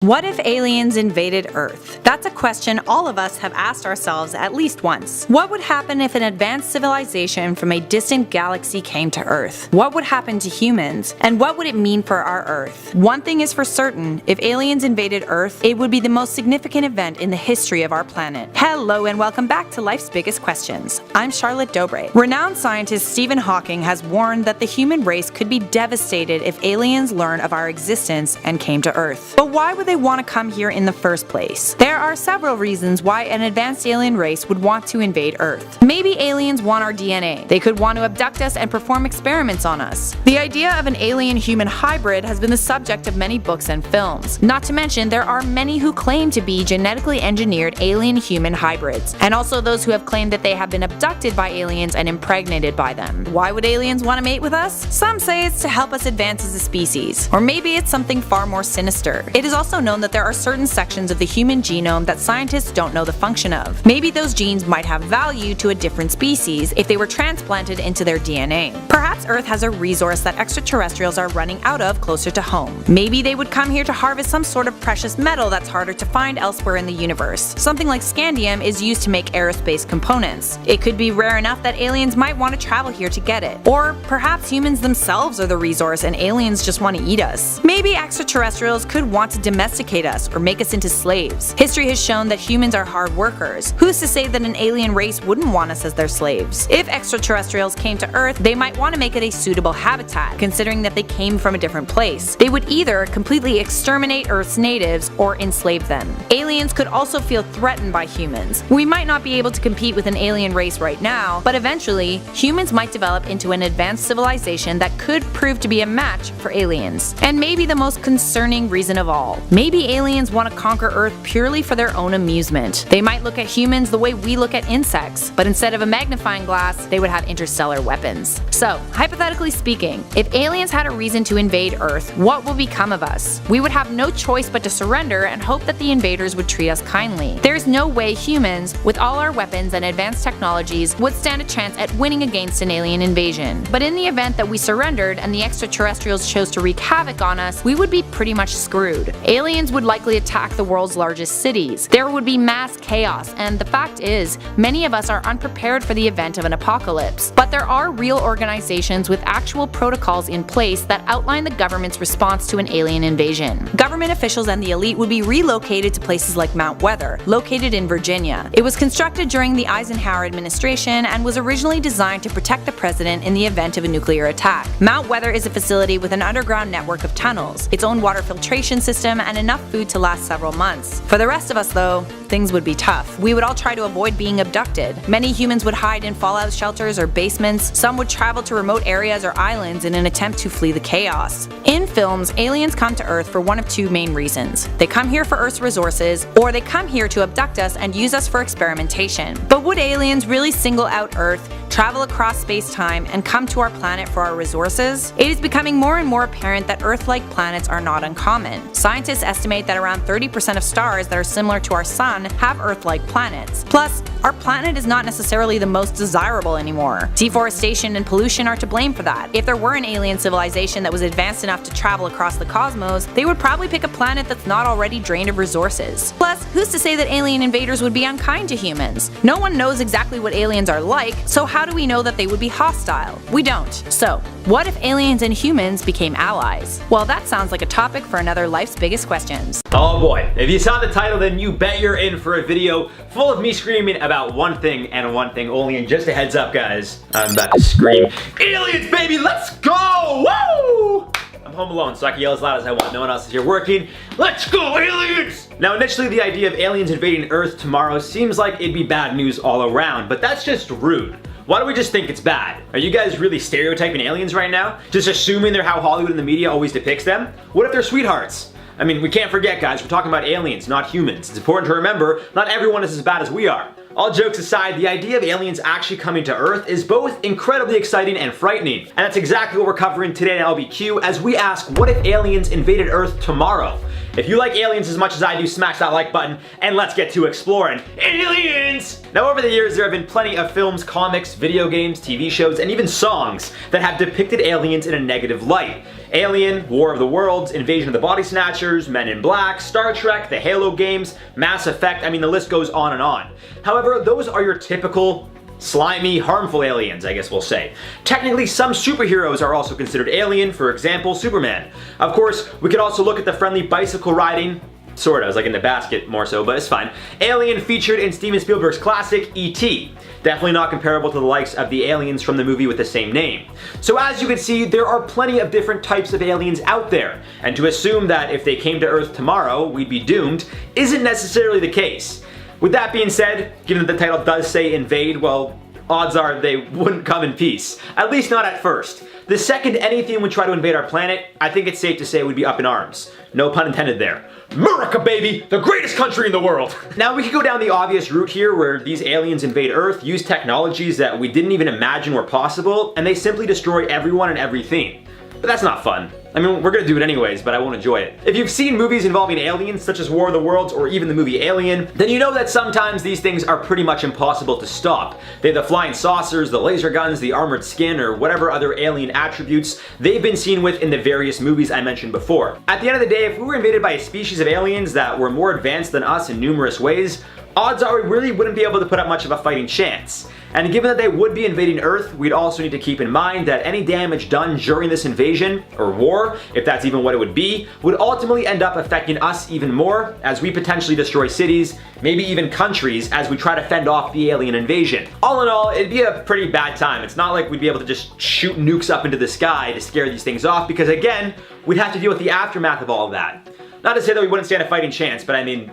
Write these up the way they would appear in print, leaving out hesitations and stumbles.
What if aliens invaded Earth? That's a question all of us have asked ourselves at least once. What would happen if an advanced civilization from a distant galaxy came to Earth? What would happen to humans? And what would it mean for our Earth? One thing is for certain, if aliens invaded Earth, it would be the most significant event in the history of our planet. Hello and welcome back to Life's Biggest Questions. I'm Charlotte Dobre. Renowned scientist Stephen Hawking has warned that the human race could be devastated if aliens learn of our existence and came to Earth. But why would they want to come here in the first place? There are several reasons why an advanced alien race would want to invade Earth. Maybe aliens want our DNA. They could want to abduct us and perform experiments on us. The idea of an alien-human hybrid has been the subject of many books and films. Not to mention, there are many who claim to be genetically engineered alien-human hybrids, and also those who have claimed that they have been abducted by aliens and impregnated by them. Why would aliens want to mate with us? Some say it's to help us advance as a species, or maybe it's something far more sinister. It is also known that there are certain sections of the human genome that scientists don't know the function of. Maybe those genes might have value to a different species if they were transplanted into their DNA. Perhaps Earth has a resource that extraterrestrials are running out of closer to home. Maybe they would come here to harvest some sort of precious metal that's harder to find elsewhere in the universe. Something like scandium is used to make aerospace components. It could be rare enough that aliens might want to travel here to get it. Or perhaps humans themselves are the resource and aliens just want to eat us. Maybe extraterrestrials could want to domesticate us or make us into slaves. History has shown that humans are hard workers. Who's to say that an alien race wouldn't want us as their slaves? If extraterrestrials came to Earth, they might want to make it a suitable habitat, considering that they came from a different place. They would either completely exterminate Earth's natives or enslave them. Aliens could also feel threatened by humans. We might not be able to compete with an alien race right now, but eventually, humans might develop into an advanced civilization that could prove to be a match for aliens. And maybe the most concerning reason of all, maybe aliens want to conquer Earth purely for their own amusement. They might look at humans the way we look at insects, but instead of a magnifying glass, they would have interstellar weapons. So, hypothetically speaking, if aliens had a reason to invade Earth, what would become of us? We would have no choice but to surrender and hope that the invaders would treat us kindly. There's no way humans, with all our weapons and advanced technologies, would stand a chance at winning against an alien invasion. But in the event that we surrendered and the extraterrestrials chose to wreak havoc on us, we would be pretty much screwed. Aliens would likely attack the world's largest cities. There would be mass chaos, and the fact is, many of us are unprepared for the event of an apocalypse. But there are real organizations with actual protocols in place that outline the government's response to an alien invasion. Government officials and the elite would be relocated to places like Mount Weather, located in Virginia. It was constructed during the Eisenhower administration and was originally designed to protect the president in the event of a nuclear attack. Mount Weather is a facility with an underground network of tunnels, its own water filtration system, and enough food to last several months. For the rest of us though, things would be tough. We would all try to avoid being abducted. Many humans would hide in fallout shelters or basements. Some would travel to remote areas or islands in an attempt to flee the chaos. In films, aliens come to Earth for one of two main reasons. They come here for Earth's resources, or they come here to abduct us and use us for experimentation. But would aliens really single out Earth, travel across space-time, and come to our planet for our resources? It is becoming more and more apparent that Earth-like planets are not uncommon. Scientists estimate that around 30% of stars that are similar to our Sun have Earth-like planets. Plus, our planet is not necessarily the most desirable anymore. Deforestation and pollution are to blame for that. If there were an alien civilization that was advanced enough to travel across the cosmos, they would probably pick a planet that's not already drained of resources. Plus, who's to say that alien invaders would be unkind to humans? No one knows exactly what aliens are like, so how do we know that they would be hostile? We don't. So, what if aliens and humans became allies? Well, that sounds like a topic for another Life's Biggest Questions. Oh boy, if you saw the title, then you bet you're in for a video full of me screaming about one thing and one thing only. And just a heads up, guys, I'm about to scream, aliens, baby, let's go! Woo! I'm home alone, so I can yell as loud as I want. No one else is here working. Let's go, aliens! Now, initially, the idea of aliens invading Earth tomorrow seems like it'd be bad news all around, but that's just rude. Why do we just think it's bad? Are you guys really stereotyping aliens right now? Just assuming they're how Hollywood and the media always depicts them? What if they're sweethearts? I mean, we can't forget, guys, we're talking about aliens, not humans. It's important to remember, not everyone is as bad as we are. All jokes aside, the idea of aliens actually coming to Earth is both incredibly exciting and frightening. And that's exactly what we're covering today in LBQ as we ask, what if aliens invaded Earth tomorrow? If you like aliens as much as I do, smash that like button and let's get to exploring aliens! Now, over the years, there have been plenty of films, comics, video games, TV shows, and even songs that have depicted aliens in a negative light. Alien, War of the Worlds, Invasion of the Body Snatchers, Men in Black, Star Trek, the Halo games, Mass Effect, I mean the list goes on and on. However, those are your typical slimy, harmful aliens, I guess we'll say. Technically, some superheroes are also considered alien, for example, Superman. Of course, we could also look at the friendly bicycle riding, sort of, it's like in the basket more so, but it's fine. Alien featured in Steven Spielberg's classic, E.T. Definitely not comparable to the likes of the aliens from the movie with the same name. So as you can see, there are plenty of different types of aliens out there, and to assume that if they came to Earth tomorrow, we'd be doomed, isn't necessarily the case. With that being said, given that the title does say invade, well, odds are they wouldn't come in peace. At least not at first. The second anything would try to invade our planet, I think it's safe to say we'd be up in arms. No pun intended there. America, baby! The greatest country in the world! Now, we could go down the obvious route here where these aliens invade Earth, use technologies that we didn't even imagine were possible, and they simply destroy everyone and everything. But that's not fun. I mean, we're gonna do it anyways, but I won't enjoy it. If you've seen movies involving aliens, such as War of the Worlds or even the movie Alien, then you know that sometimes these things are pretty much impossible to stop. They have the flying saucers, the laser guns, the armored skin, or whatever other alien attributes they've been seen with in the various movies I mentioned before. At the end of the day, if we were invaded by a species of aliens that were more advanced than us in numerous ways, odds are we really wouldn't be able to put up much of a fighting chance. And given that they would be invading Earth, we'd also need to keep in mind that any damage done during this invasion, or war, if that's even what it would be, would ultimately end up affecting us even more, as we potentially destroy cities, maybe even countries, as we try to fend off the alien invasion. All in all, it'd be a pretty bad time. It's not like we'd be able to just shoot nukes up into the sky to scare these things off, because again, we'd have to deal with the aftermath of all of that. Not to say that we wouldn't stand a fighting chance, but I mean,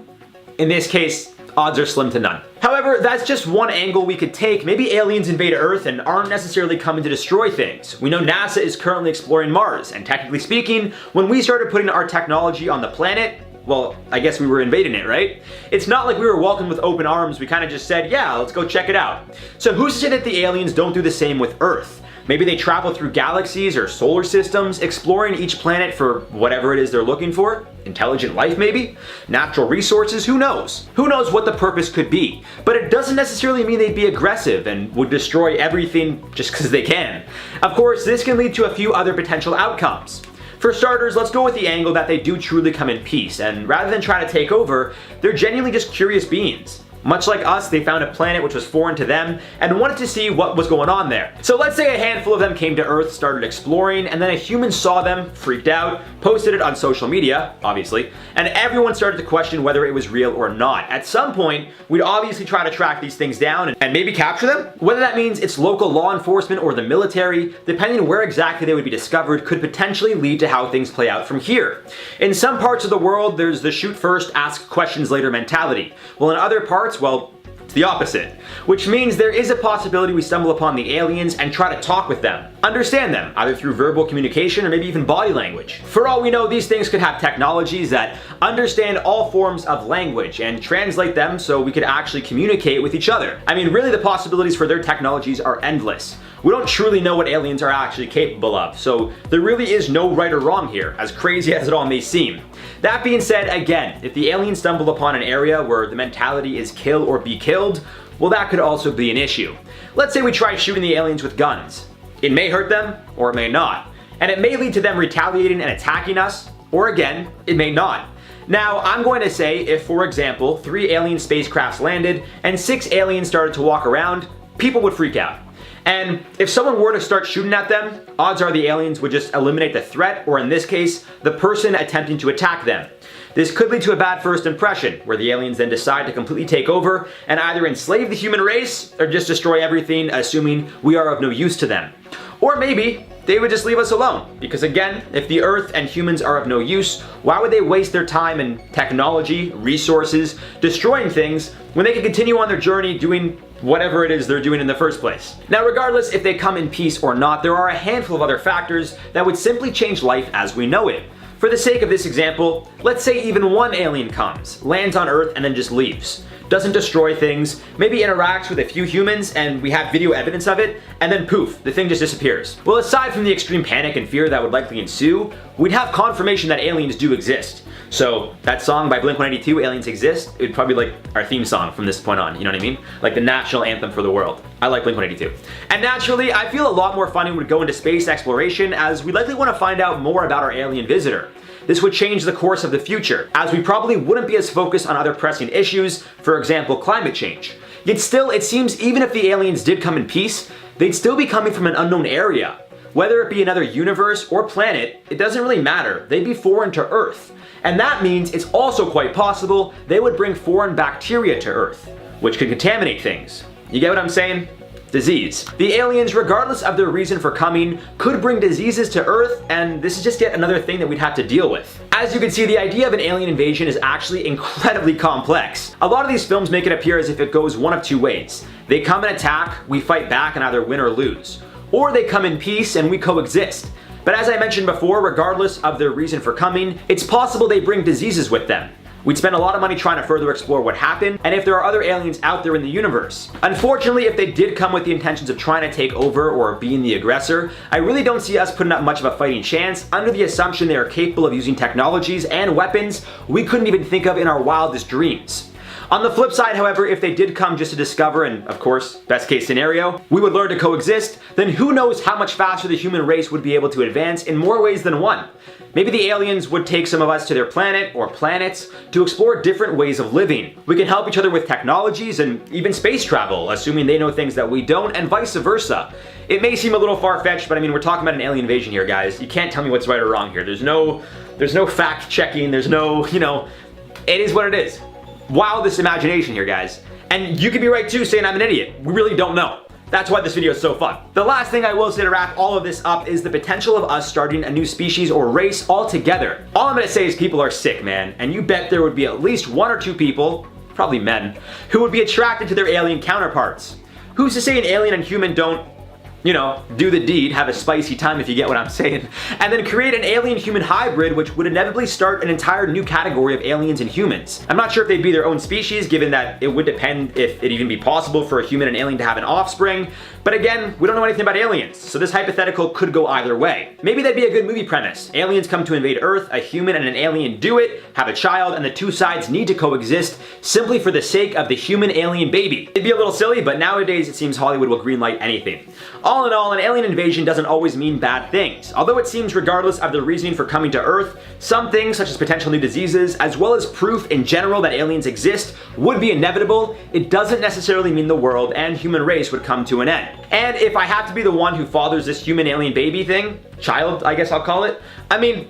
in this case, odds are slim to none. However, that's just one angle we could take. Maybe aliens invade Earth and aren't necessarily coming to destroy things. We know NASA is currently exploring Mars, and technically speaking, when we started putting our technology on the planet, well, I guess we were invading it, right? It's not like we were welcomed with open arms, we kind of just said, yeah, let's go check it out. So who's to say that the aliens don't do the same with Earth? Maybe they travel through galaxies or solar systems, exploring each planet for whatever it is they're looking for. Intelligent life, maybe? Natural resources, who knows? Who knows what the purpose could be? But it doesn't necessarily mean they'd be aggressive and would destroy everything just because they can. Of course, this can lead to a few other potential outcomes. For starters, let's go with the angle that they do truly come in peace, and rather than try to take over, they're genuinely just curious beings. Much like us, they found a planet which was foreign to them and wanted to see what was going on there. So let's say a handful of them came to Earth, started exploring, and then a human saw them, freaked out, posted it on social media, obviously, and everyone started to question whether it was real or not. At some point, we'd obviously try to track these things down and maybe capture them. Whether that means it's local law enforcement or the military, depending on where exactly they would be discovered, could potentially lead to how things play out from here. In some parts of the world, there's the shoot first, ask questions later mentality. While in other parts, well, it's the opposite. Which means there is a possibility we stumble upon the aliens and try to talk with them. Understand them, either through verbal communication or maybe even body language. For all we know, these things could have technologies that understand all forms of language and translate them so we could actually communicate with each other. I mean, really the possibilities for their technologies are endless. We don't truly know what aliens are actually capable of, so there really is no right or wrong here, as crazy as it all may seem. That being said, again, if the aliens stumble upon an area where the mentality is kill or be killed, well, that could also be an issue. Let's say we try shooting the aliens with guns. It may hurt them, or it may not. And it may lead to them retaliating and attacking us, or again, it may not. Now, I'm going to say if, for example, 3 alien spacecrafts landed and 6 aliens started to walk around, people would freak out. And if someone were to start shooting at them, odds are the aliens would just eliminate the threat, or in this case, the person attempting to attack them. This could lead to a bad first impression, where the aliens then decide to completely take over and either enslave the human race or just destroy everything, assuming we are of no use to them. Or maybe they would just leave us alone, because again, if the Earth and humans are of no use, why would they waste their time and technology, resources, destroying things when they can continue on their journey doing whatever it is they're doing in the first place? Now, regardless if they come in peace or not, there are a handful of other factors that would simply change life as we know it. For the sake of this example, let's say even one alien comes, lands on Earth, and then just leaves. Doesn't destroy things, maybe interacts with a few humans, and we have video evidence of it, and then poof, the thing just disappears. Well, aside from the extreme panic and fear that would likely ensue, we'd have confirmation that aliens do exist. So that song by Blink-182, Aliens Exist, it would probably be like our theme song from this point on, you know what I mean? Like the national anthem for the world. I like Blink-182. And naturally, I feel a lot more funding would go into space exploration, as we likely want to find out more about our alien visitor. This would change the course of the future, as we probably wouldn't be as focused on other pressing issues, for example, climate change. Yet still, it seems even if the aliens did come in peace, they'd still be coming from an unknown area. Whether it be another universe or planet, it doesn't really matter. They'd be foreign to Earth. And that means it's also quite possible they would bring foreign bacteria to Earth, which could contaminate things. You get what I'm saying? Disease. The aliens, regardless of their reason for coming, could bring diseases to Earth, and this is just yet another thing that we'd have to deal with. As you can see, the idea of an alien invasion is actually incredibly complex. A lot of these films make it appear as if it goes one of two ways. They come and attack, we fight back and either win or lose. Or they come in peace and we coexist. But as I mentioned before, regardless of their reason for coming, it's possible they bring diseases with them. We'd spend a lot of money trying to further explore what happened, and if there are other aliens out there in the universe. Unfortunately, if they did come with the intentions of trying to take over or being the aggressor, I really don't see us putting up much of a fighting chance under the assumption they are capable of using technologies and weapons we couldn't even think of in our wildest dreams. On the flip side, however, if they did come just to discover, and of course, best case scenario, we would learn to coexist, then who knows how much faster the human race would be able to advance in more ways than one. Maybe the aliens would take some of us to their planet or planets to explore different ways of living. We can help each other with technologies and even space travel, assuming they know things that we don't, and vice versa. It may seem a little far-fetched, but I mean, we're talking about an alien invasion here, guys. You can't tell me what's right or wrong here. There's no fact checking, there's no, it is what it is. Wildest imagination here, guys. And you could be right too, saying I'm an idiot. We really don't know. That's why this video is so fun. The last thing I will say to wrap all of this up is the potential of us starting a new species or race altogether. All I'm gonna say is people are sick, man, and you bet there would be at least one or two people, probably men, who would be attracted to their alien counterparts. Who's to say an alien and human don't, do the deed, have a spicy time if you get what I'm saying, and then create an alien-human hybrid which would inevitably start an entire new category of aliens and humans. I'm not sure if they'd be their own species, given that it would depend if it'd even be possible for a human and alien to have an offspring, but again, we don't know anything about aliens, so this hypothetical could go either way. Maybe that'd be a good movie premise. Aliens come to invade Earth, a human and an alien do it, have a child, and the two sides need to coexist simply for the sake of the human-alien baby. It'd be a little silly, but nowadays it seems Hollywood will greenlight anything. All in all, an alien invasion doesn't always mean bad things. Although it seems regardless of their reasoning for coming to Earth, some things such as potential new diseases, as well as proof in general that aliens exist, would be inevitable, it doesn't necessarily mean the world and human race would come to an end. And if I have to be the one who fathers this human-alien baby thing, child I guess I'll call it, I mean,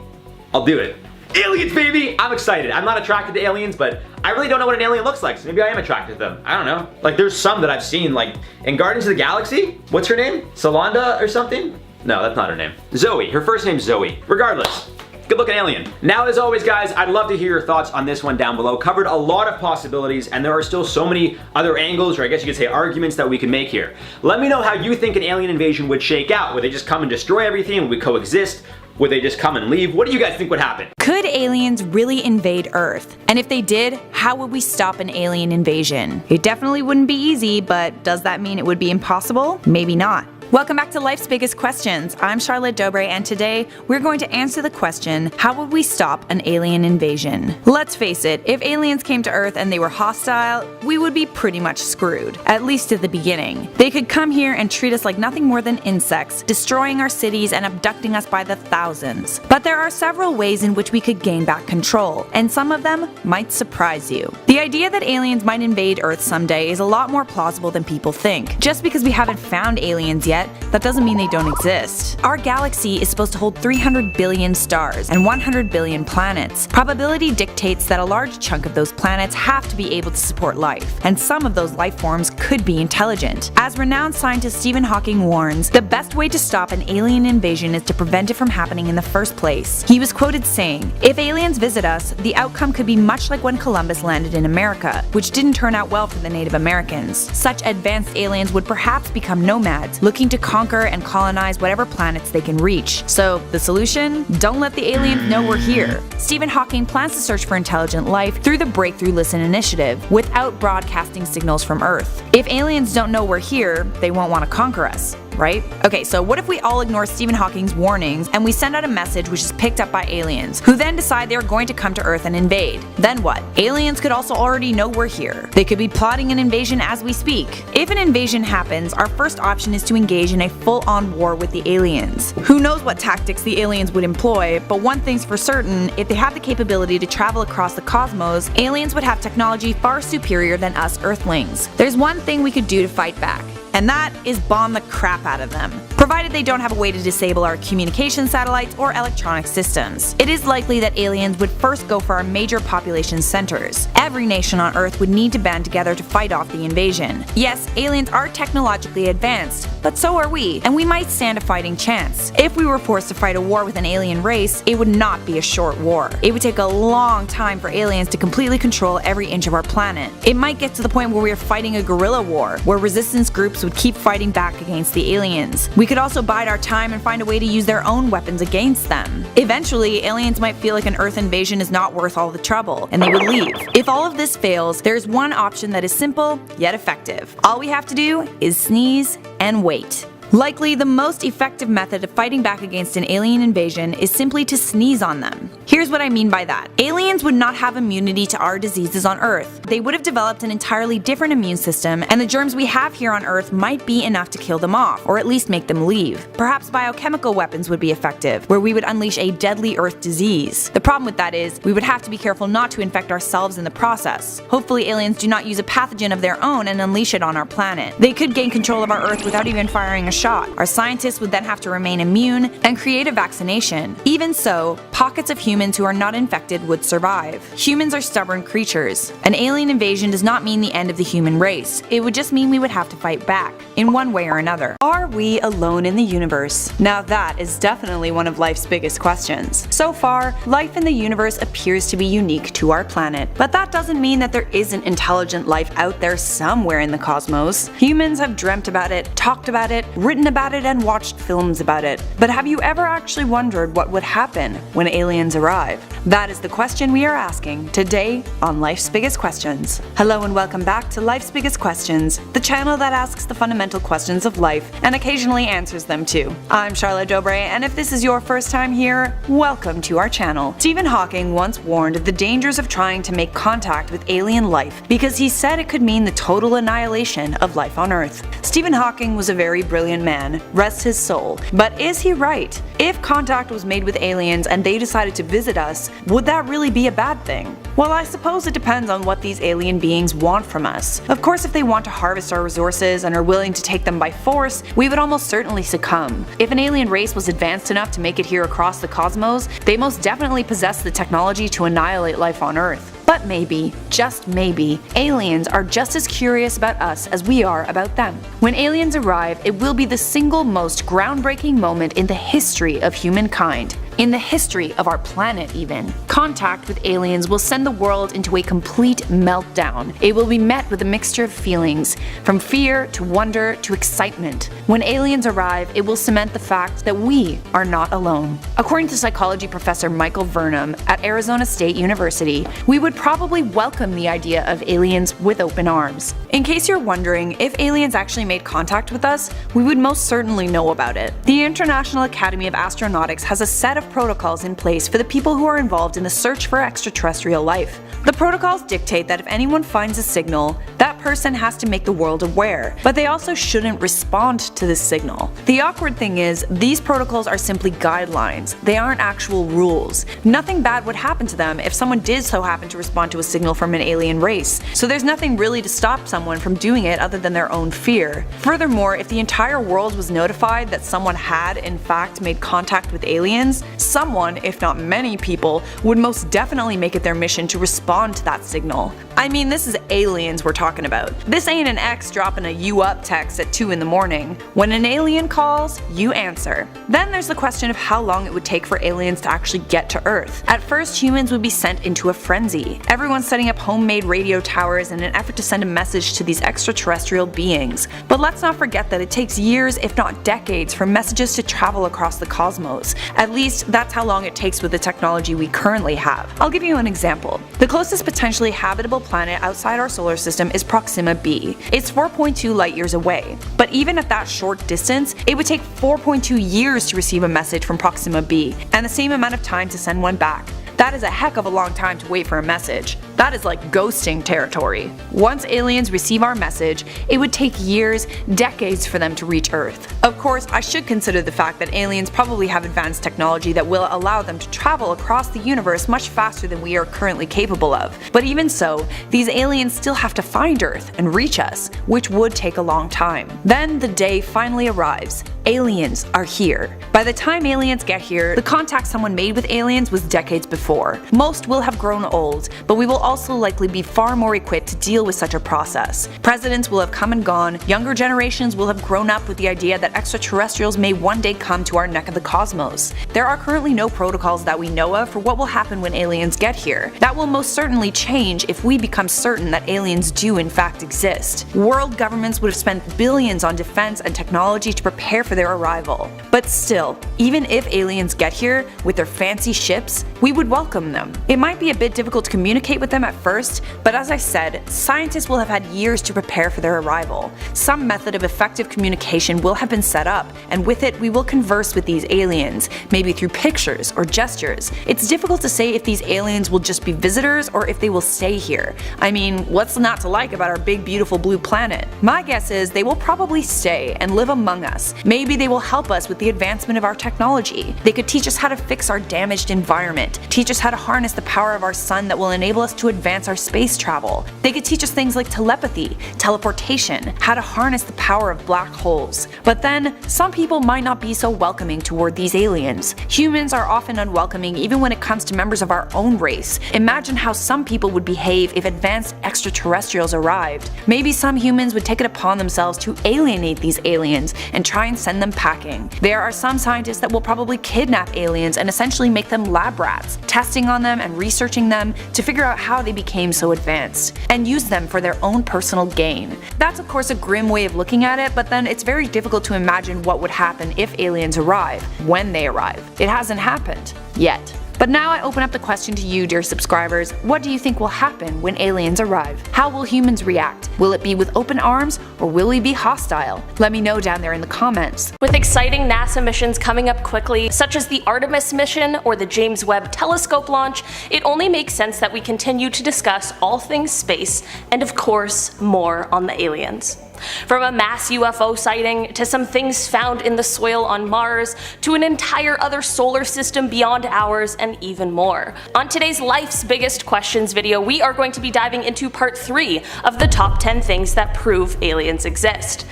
I'll do it. Aliens, baby! I'm excited. I'm not attracted to aliens, but I really don't know what an alien looks like, so maybe I am attracted to them. I don't know. Like, there's some that I've seen, like, in Guardians of the Galaxy? What's her name? Solanda or something? No, that's not her name. Zoe. Her first name's Zoe. Regardless. Good looking alien. Now, as always, guys, I'd love to hear your thoughts on this one down below. Covered a lot of possibilities, and there are still so many other angles, or I guess you could say arguments, that we could make here. Let me know how you think an alien invasion would shake out. Would they just come and destroy everything? Would we coexist? Would they just come and leave? What do you guys think would happen? Could aliens really invade Earth? And if they did, how would we stop an alien invasion? It definitely wouldn't be easy, but does that mean it would be impossible? Maybe not. Welcome back to Life's Biggest Questions. I'm Charlotte Dobre, and today we're going to answer the question, how would we stop an alien invasion? Let's face it, if aliens came to Earth and they were hostile, we would be pretty much screwed, at least at the beginning. They could come here and treat us like nothing more than insects, destroying our cities and abducting us by the thousands. But there are several ways in which we could gain back control, and some of them might surprise you. The idea that aliens might invade Earth someday is a lot more plausible than people think. Just because we haven't found aliens yet, that doesn't mean they don't exist. Our galaxy is supposed to hold 300 billion stars and 100 billion planets. Probability dictates that a large chunk of those planets have to be able to support life, and some of those life forms could be intelligent. As renowned scientist Stephen Hawking warns, the best way to stop an alien invasion is to prevent it from happening in the first place. He was quoted saying, "If aliens visit us, the outcome could be much like when Columbus landed in America, which didn't turn out well for the Native Americans. Such advanced aliens would perhaps become nomads, looking to conquer and colonize whatever planets they can reach. So, the solution? Don't let the aliens know we're here." Stephen Hawking plans to search for intelligent life through the Breakthrough Listen initiative, without broadcasting signals from Earth. If aliens don't know we're here, they won't want to conquer us. right? Okay, so what if we all ignore Stephen Hawking's warnings and we send out a message which is picked up by aliens, who then decide they're going to come to Earth and invade? Then what? Aliens could also already know we're here. They could be plotting an invasion as we speak. If an invasion happens, our first option is to engage in a full-on war with the aliens. Who knows what tactics the aliens would employ, but one thing's for certain, if they have the capability to travel across the cosmos, aliens would have technology far superior than us Earthlings. There's one thing we could do to fight back, and that is bomb the crap out of them, provided they don't have a way to disable our communication satellites or electronic systems. It is likely that aliens would first go for our major population centers. Every nation on Earth would need to band together to fight off the invasion. Yes, aliens are technologically advanced, but so are we, and we might stand a fighting chance. If we were forced to fight a war with an alien race, it would not be a short war. It would take a long time for aliens to completely control every inch of our planet. It might get to the point where we are fighting a guerrilla war, where resistance groups would keep fighting back against the aliens. We could also bide our time and find a way to use their own weapons against them. Eventually, aliens might feel like an Earth invasion is not worth all the trouble, and they would leave. If all of this fails, there is one option that is simple, yet effective. All we have to do is sneeze and wait. Likely, the most effective method of fighting back against an alien invasion is simply to sneeze on them. Here's what I mean by that. Aliens would not have immunity to our diseases on Earth. They would have developed an entirely different immune system, and the germs we have here on Earth might be enough to kill them off, or at least make them leave. Perhaps biochemical weapons would be effective, where we would unleash a deadly Earth disease. The problem with that is, we would have to be careful not to infect ourselves in the process. Hopefully aliens do not use a pathogen of their own and unleash it on our planet. They could gain control of our Earth without even firing a shot. Our scientists would then have to remain immune and create a vaccination. Even so, pockets of humans who are not infected would survive. Humans are stubborn creatures. An alien invasion does not mean the end of the human race. It would just mean we would have to fight back, in one way or another. Are we alone in the universe? Now that is definitely one of life's biggest questions. So far, life in the universe appears to be unique to our planet, but that doesn't mean that there isn't intelligent life out there somewhere in the cosmos. Humans have dreamt about it, talked about it, written about it, and watched films about it. But have you ever actually wondered what would happen when aliens arrive? That is the question we are asking today on Life's Biggest Questions. Hello and welcome back to Life's Biggest Questions, the channel that asks the fundamental questions of life and occasionally answers them too. I'm Charlotte Dobre, and if this is your first time here, welcome to our channel. Stephen Hawking once warned of the dangers of trying to make contact with alien life because he said it could mean the total annihilation of life on Earth. Stephen Hawking was a very brilliant man, rest his soul. But is he right? If contact was made with aliens and they decided to visit us, would that really be a bad thing? Well, I suppose it depends on what these alien beings want from us. Of course, if they want to harvest our resources and are willing to take them by force, we would almost certainly succumb. If an alien race was advanced enough to make it here across the cosmos, they most definitely possess the technology to annihilate life on Earth. But maybe, just maybe, aliens are just as curious about us as we are about them. When aliens arrive, it will be the single most groundbreaking moment in the history of humankind. In the history of our planet even. Contact with aliens will send the world into a complete meltdown. It will be met with a mixture of feelings, from fear to wonder to excitement. When aliens arrive, it will cement the fact that we are not alone. According to psychology professor Michael Vernum at Arizona State University, we would probably welcome the idea of aliens with open arms. In case you're wondering, if aliens actually made contact with us, we would most certainly know about it. The International Academy of Astronautics has a set of protocols in place for the people who are involved in the search for extraterrestrial life. The protocols dictate that if anyone finds a signal, that person has to make the world aware, but they also shouldn't respond to this signal. The awkward thing is, these protocols are simply guidelines. They aren't actual rules. Nothing bad would happen to them if someone did so happen to respond to a signal from an alien race, so there's nothing really to stop someone from doing it other than their own fear. Furthermore, if the entire world was notified that someone had in fact made contact with aliens, someone, if not many people, would most definitely make it their mission to respond to that signal. I mean, this is aliens we're talking about. This ain't an ex dropping a "you up" text at 2 in the morning. When an alien calls, you answer. Then there's the question of how long it would take for aliens to actually get to Earth. At first, humans would be sent into a frenzy. Everyone's setting up homemade radio towers in an effort to send a message to these extraterrestrial beings. But let's not forget that it takes years, if not decades, for messages to travel across the cosmos. At least, that's how long it takes with the technology we currently have. I'll give you an example. The closest potentially habitable planet outside our solar system is Proxima b. It's 4.2 light years away. But even at that short distance, it would take 4.2 years to receive a message from Proxima b, and the same amount of time to send one back. That is a heck of a long time to wait for a message. That is like ghosting territory. Once aliens receive our message, it would take years, decades for them to reach Earth. Of course, I should consider the fact that aliens probably have advanced technology that will allow them to travel across the universe much faster than we are currently capable of. But even so, these aliens still have to find Earth and reach us, which would take a long time. Then the day finally arrives. Aliens are here. By the time aliens get here, the contact someone made with aliens was decades before. Most will have grown old, but we will also likely be far more equipped to deal with such a process. Presidents will have come and gone, younger generations will have grown up with the idea that extraterrestrials may one day come to our neck of the cosmos. There are currently no protocols that we know of for what will happen when aliens get here. That will most certainly change if we become certain that aliens do in fact exist. World governments would have spent billions on defense and technology to prepare for their arrival. But still, even if aliens get here with their fancy ships, we would welcome them. It might be a bit difficult to communicate with them at first, but as I said, scientists will have had years to prepare for their arrival. Some method of effective communication will have been set up, and with it we will converse with these aliens, maybe through pictures or gestures. It's difficult to say if these aliens will just be visitors or if they will stay here. I mean, what's not to like about our big beautiful blue planet? My guess is they will probably stay and live among us. Maybe they will help us with the advancement of our technology. They could teach us how to fix our damaged environment, teach us how to harness the power of our sun that will enable us to advance our space travel. They could teach us things like telepathy, teleportation, how to harness the power of black holes. But then, some people might not be so welcoming toward these aliens. Humans are often unwelcoming even when it comes to members of our own race. Imagine how some people would behave if advanced extraterrestrials arrived. Maybe some humans would take it upon themselves to alienate these aliens and try and send them packing. There are some scientists that will probably kidnap aliens and essentially make them lab rats, testing on them and researching them to figure out how they became so advanced, and use them for their own personal gain. That's of course a grim way of looking at it, but then it's very difficult to imagine what would happen if aliens arrive, when they arrive. It hasn't happened. Yet. But now I open up the question to you, dear subscribers. What do you think will happen when aliens arrive? How will humans react? Will it be with open arms, or will we be hostile? Let me know down there in the comments. With exciting NASA missions coming up quickly, such as the Artemis mission or the James Webb Telescope launch, it only makes sense that we continue to discuss all things space, and of course, more on the aliens. From a mass UFO sighting, to some things found in the soil on Mars, to an entire other solar system beyond ours, and even more. On today's Life's Biggest Questions video, we are going to be diving into part 3 of the top 10 things that prove aliens exist.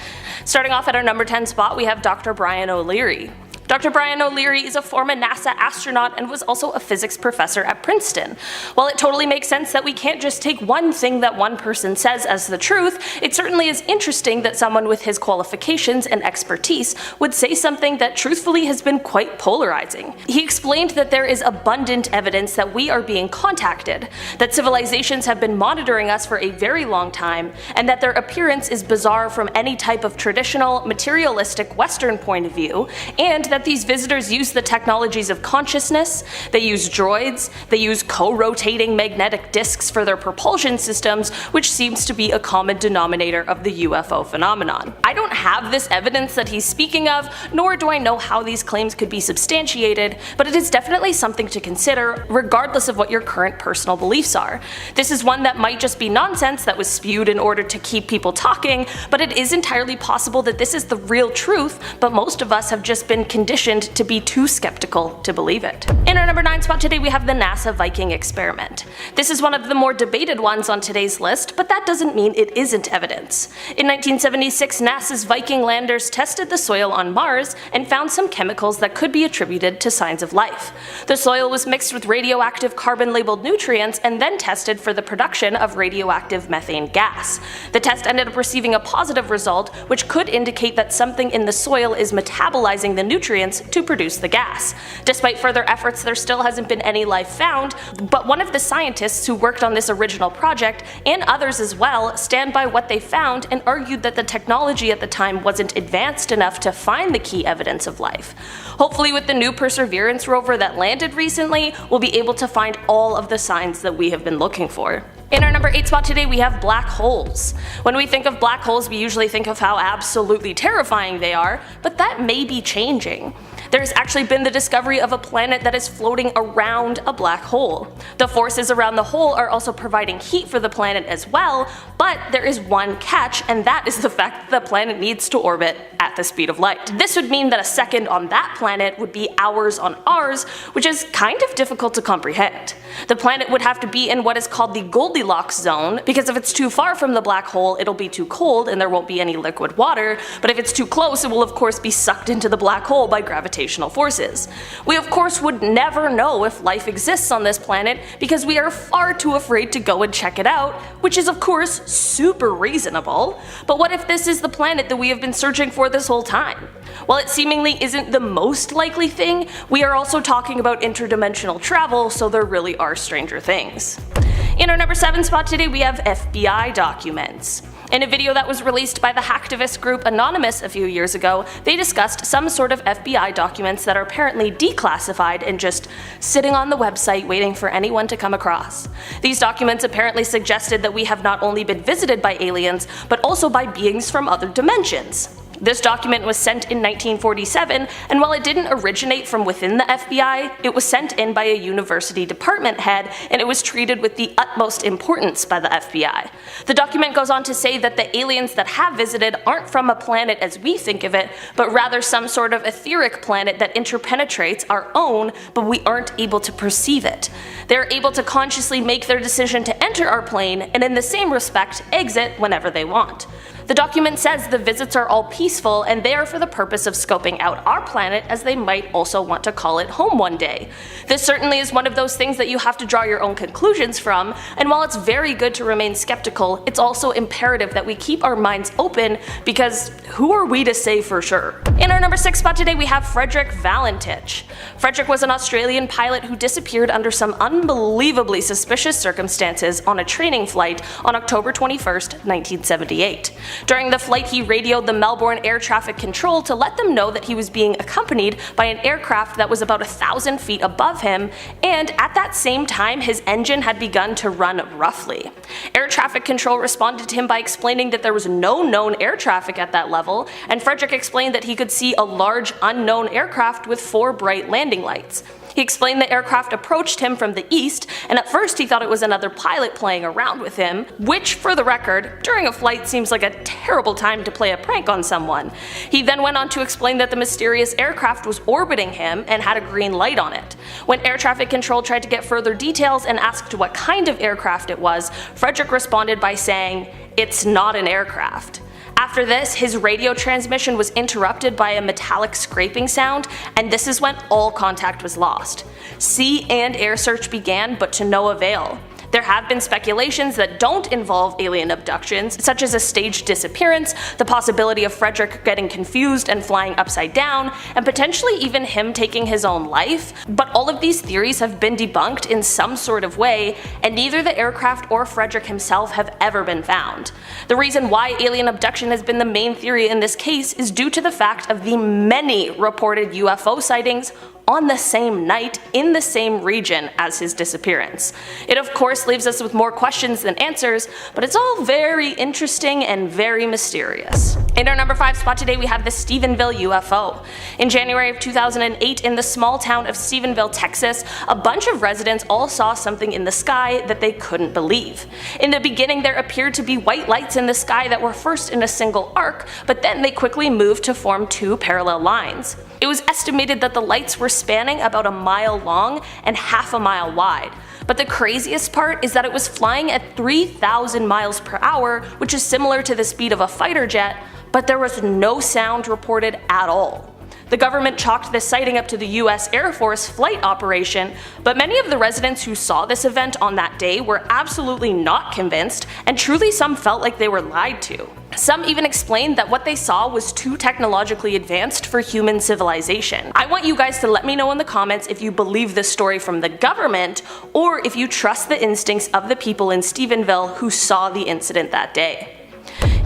Starting off at our number 10 spot, we have Dr. Brian OLeary. Dr. Brian OLeary is a former NASA astronaut and was also a physics professor at Princeton. While it totally makes sense that we can't just take one thing that one person says as the truth, it certainly is interesting that someone with his qualifications and expertise would say something that truthfully has been quite polarizing. He explained that there is abundant evidence that we are being contacted, that civilizations have been monitoring us for a very long time, and that their appearance is bizarre from any type of traditional, materialistic Western point of view, and that these visitors use the technologies of consciousness, they use droids, they use co-rotating magnetic disks for their propulsion systems, which seems to be a common denominator of the UFO phenomenon. I don't have this evidence that he's speaking of, nor do I know how these claims could be substantiated, but it is definitely something to consider, regardless of what your current personal beliefs are. This is one that might just be nonsense that was spewed in order to keep people talking, but it is entirely possible that this is the real truth, but most of us have just been conditioned to be too skeptical to believe it. In our number 9 spot today, we have the NASA Viking experiment. This is one of the more debated ones on today's list, but that doesn't mean it isn't evidence. In 1976, NASA's Viking landers tested the soil on Mars and found some chemicals that could be attributed to signs of life. The soil was mixed with radioactive carbon-labeled nutrients and then tested for the production of radioactive methane gas. The test ended up receiving a positive result, which could indicate that something in the soil is metabolizing the nutrients to produce the gas. Despite further efforts, there still hasn't been any life found, but one of the scientists who worked on this original project, and others as well, stand by what they found and argued that the technology at the time wasn't advanced enough to find the key evidence of life. Hopefully with the new Perseverance rover that landed recently, we'll be able to find all of the signs that we have been looking for. In our number 8 spot today we have black holes. When we think of black holes we usually think of how absolutely terrifying they are, but that may be changing. There's actually been the discovery of a planet that is floating around a black hole. The forces around the hole are also providing heat for the planet as well, but there is one catch, and that is the fact that the planet needs to orbit at the speed of light. This would mean that a second on that planet would be hours on ours, which is kind of difficult to comprehend. The planet would have to be in what is called the Goldilocks zone, because if it's too far from the black hole it'll be too cold and there won't be any liquid water, but if it's too close it will of course be sucked into the black hole by gravitational forces. We of course would never know if life exists on this planet because we are far too afraid to go and check it out, which is of course super reasonable. But what if this is the planet that we have been searching for this whole time? While it seemingly isn't the most likely thing, we are also talking about interdimensional travel, so there really are stranger things. In our number 7 spot today we have FBI documents. In a video that was released by the hacktivist group Anonymous a few years ago, they discussed some sort of FBI documents that are apparently declassified and just sitting on the website waiting for anyone to come across. These documents apparently suggested that we have not only been visited by aliens, but also by beings from other dimensions. This document was sent in 1947, and while it didn't originate from within the FBI, it was sent in by a university department head, and it was treated with the utmost importance by the FBI. The document goes on to say that the aliens that have visited aren't from a planet as we think of it, but rather some sort of etheric planet that interpenetrates our own, but we aren't able to perceive it. They're able to consciously make their decision to enter our plane, and in the same respect, exit whenever they want. The document says the visits are all peaceful and they are for the purpose of scoping out our planet, as they might also want to call it home one day. This certainly is one of those things that you have to draw your own conclusions from, and while it's very good to remain skeptical, it's also imperative that we keep our minds open, because who are we to say for sure? In our number 6 spot today we have Frederick Valentine. Frederick was an Australian pilot who disappeared under some unbelievably suspicious circumstances on a training flight on October 21st, 1978. During the flight he radioed the Melbourne Air Traffic Control to let them know that he was being accompanied by an aircraft that was about 1,000 feet above him, and at that same time his engine had begun to run roughly. Air Traffic Control responded to him by explaining that there was no known air traffic at that level, and Frederick explained that he could see a large unknown aircraft with 4 bright landing lights. He explained the aircraft approached him from the east, and at first he thought it was another pilot playing around with him, which, for the record, during a flight seems like a terrible time to play a prank on someone. He then went on to explain that the mysterious aircraft was orbiting him and had a green light on it. When Air Traffic Control tried to get further details and asked what kind of aircraft it was, Frederick responded by saying, "It's not an aircraft." After this, his radio transmission was interrupted by a metallic scraping sound, and this is when all contact was lost. Sea and air search began, but to no avail. There have been speculations that don't involve alien abductions, such as a staged disappearance, the possibility of Frederick getting confused and flying upside down, and potentially even him taking his own life, but all of these theories have been debunked in some sort of way, and neither the aircraft or Frederick himself have ever been found. The reason why alien abduction has been the main theory in this case is due to the fact of the many reported UFO sightings on the same night in the same region as his disappearance. It of course leaves us with more questions than answers, but it's all very interesting and very mysterious. In our number 5 spot today we have the Stephenville UFO. In January of 2008, in the small town of Stephenville, Texas, a bunch of residents all saw something in the sky that they couldn't believe. In the beginning there appeared to be white lights in the sky that were first in a single arc, but then they quickly moved to form 2 parallel lines. It was estimated that the lights were spanning about a mile long and half a mile wide. But the craziest part is that it was flying at 3,000 miles per hour, which is similar to the speed of a fighter jet, but there was no sound reported at all. The government chalked this sighting up to the US Air Force flight operation, but many of the residents who saw this event on that day were absolutely not convinced, and truly some felt like they were lied to. Some even explained that what they saw was too technologically advanced for human civilization. I want you guys to let me know in the comments if you believe this story from the government, or if you trust the instincts of the people in Stephenville who saw the incident that day.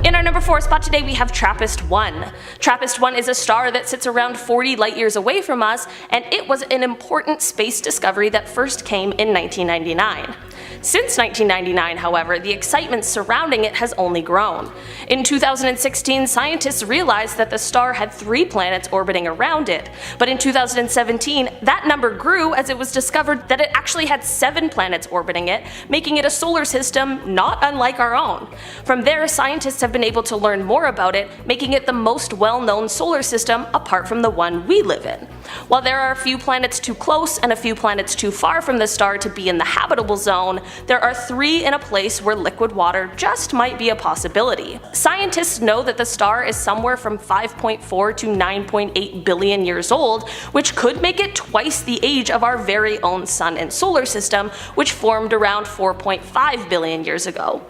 In our number 4 spot today we have Trappist 1. Trappist 1 is a star that sits around 40 light years away from us, and it was an important space discovery that first came in 1999. Since 1999, however, the excitement surrounding it has only grown. In 2016, scientists realized that the star had 3 planets orbiting around it, but in 2017, that number grew as it was discovered that it actually had 7 planets orbiting it, making it a solar system not unlike our own. From there, scientists have been able to learn more about it, making it the most well-known solar system apart from the one we live in. While there are a few planets too close and a few planets too far from the star to be in the habitable zone, there are 3 in a place where liquid water just might be a possibility. Scientists know that the star is somewhere from 5.4 to 9.8 billion years old, which could make it twice the age of our very own sun and solar system, which formed around 4.5 billion years ago.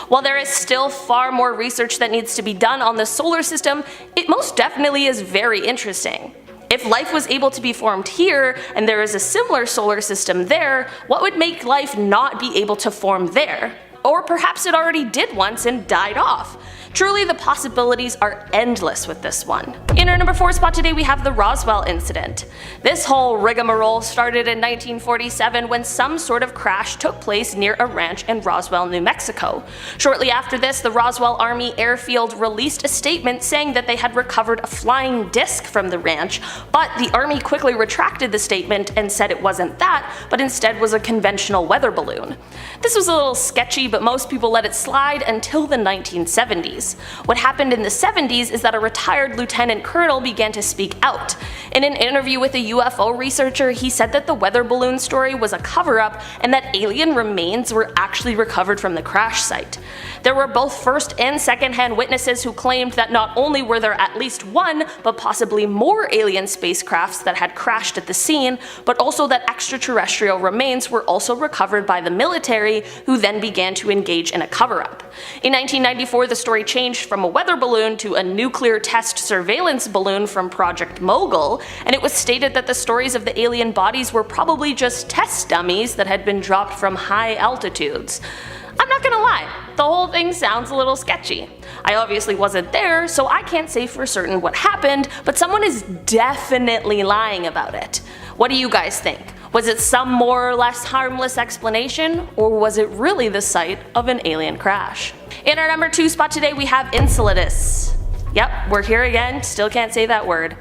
While there is still far more research that needs to be done on the solar system, it most definitely is very interesting. If life was able to be formed here, and there is a similar solar system there, what would make life not be able to form there? Or perhaps it already did once and died off. Truly, the possibilities are endless with this one. In our number 4 spot today, we have the Roswell Incident. This whole rigmarole started in 1947 when some sort of crash took place near a ranch in Roswell, New Mexico. Shortly after this, the Roswell Army Airfield released a statement saying that they had recovered a flying disc from the ranch, but the Army quickly retracted the statement and said it wasn't that, but instead was a conventional weather balloon. This was a little sketchy, but most people let it slide until the 1970s. What happened in the 70s is that a retired lieutenant colonel began to speak out. In an interview with a UFO researcher, he said that the weather balloon story was a cover-up and that alien remains were actually recovered from the crash site. There were both first and second-hand witnesses who claimed that not only were there at least one, but possibly more alien spacecrafts that had crashed at the scene, but also that extraterrestrial remains were also recovered by the military, who then began to engage in a cover-up. In 1994, the story changed from a weather balloon to a nuclear test surveillance balloon from Project Mogul, and it was stated that the stories of the alien bodies were probably just test dummies that had been dropped from high altitudes. I'm not gonna lie, the whole thing sounds a little sketchy. I obviously wasn't there, so I can't say for certain what happened, but someone is definitely lying about it. What do you guys think? Was it some more or less harmless explanation, or was it really the site of an alien crash? In our number 2 spot today, we have Insulitus. Yep, we're here again, still can't say that word.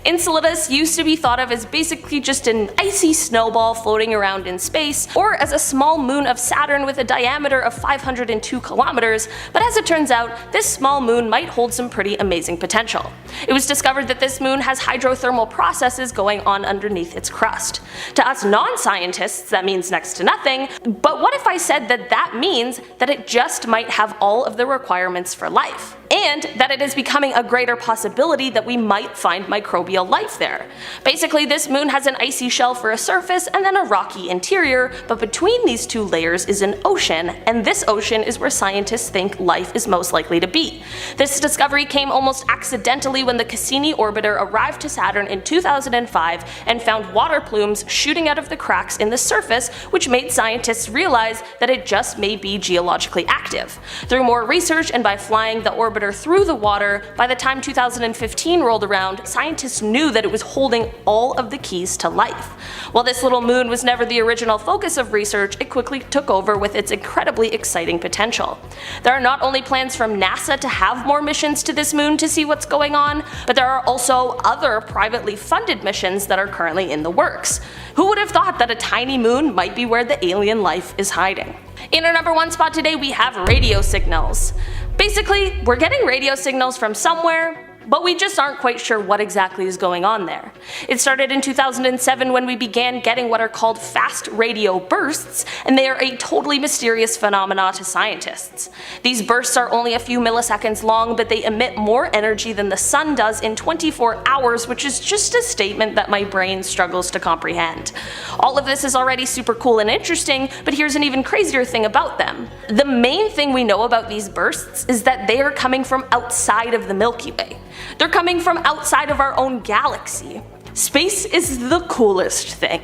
Insulitus used to be thought of as basically just an icy snowball floating around in space, or as a small moon of Saturn with a diameter of 502 kilometers, but as it turns out, this small moon might hold some pretty amazing potential. It was discovered that this moon has hydrothermal processes going on underneath its crust. To us non-scientists, that means next to nothing, but what if I said that that means that it just might have all of the requirements for life? And that it is becoming a greater possibility that we might find microbial life there. Basically, this moon has an icy shell for a surface and then a rocky interior, but between these 2 layers is an ocean, and this ocean is where scientists think life is most likely to be. This discovery came almost accidentally when the Cassini orbiter arrived to Saturn in 2005 and found water plumes shooting out of the cracks in the surface, which made scientists realize that it just may be geologically active. Through more research and by flying the orbiter through the water, by the time 2015 rolled around, scientists knew that it was holding all of the keys to life. While this little moon was never the original focus of research, it quickly took over with its incredibly exciting potential. There are not only plans from NASA to have more missions to this moon to see what's going on, but there are also other privately funded missions that are currently in the works. Who would have thought that a tiny moon might be where the alien life is hiding? In our number 1 spot today, we have radio signals. Basically, we're getting radio signals from somewhere, but we just aren't quite sure what exactly is going on there. It started in 2007 when we began getting what are called fast radio bursts, and they are a totally mysterious phenomena to scientists. These bursts are only a few milliseconds long, but they emit more energy than the sun does in 24 hours, which is just a statement that my brain struggles to comprehend. All of this is already super cool and interesting, but here's an even crazier thing about them. The main thing we know about these bursts is that they are coming from outside of the Milky Way. They're coming from outside of our own galaxy. Space is the coolest thing.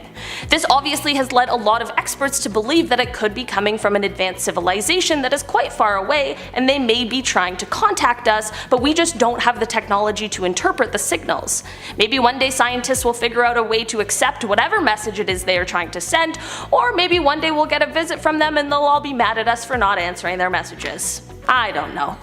This obviously has led a lot of experts to believe that it could be coming from an advanced civilization that is quite far away, and they may be trying to contact us, but we just don't have the technology to interpret the signals. Maybe one day scientists will figure out a way to accept whatever message it is they are trying to send, or maybe one day we'll get a visit from them and they'll all be mad at us for not answering their messages. I don't know.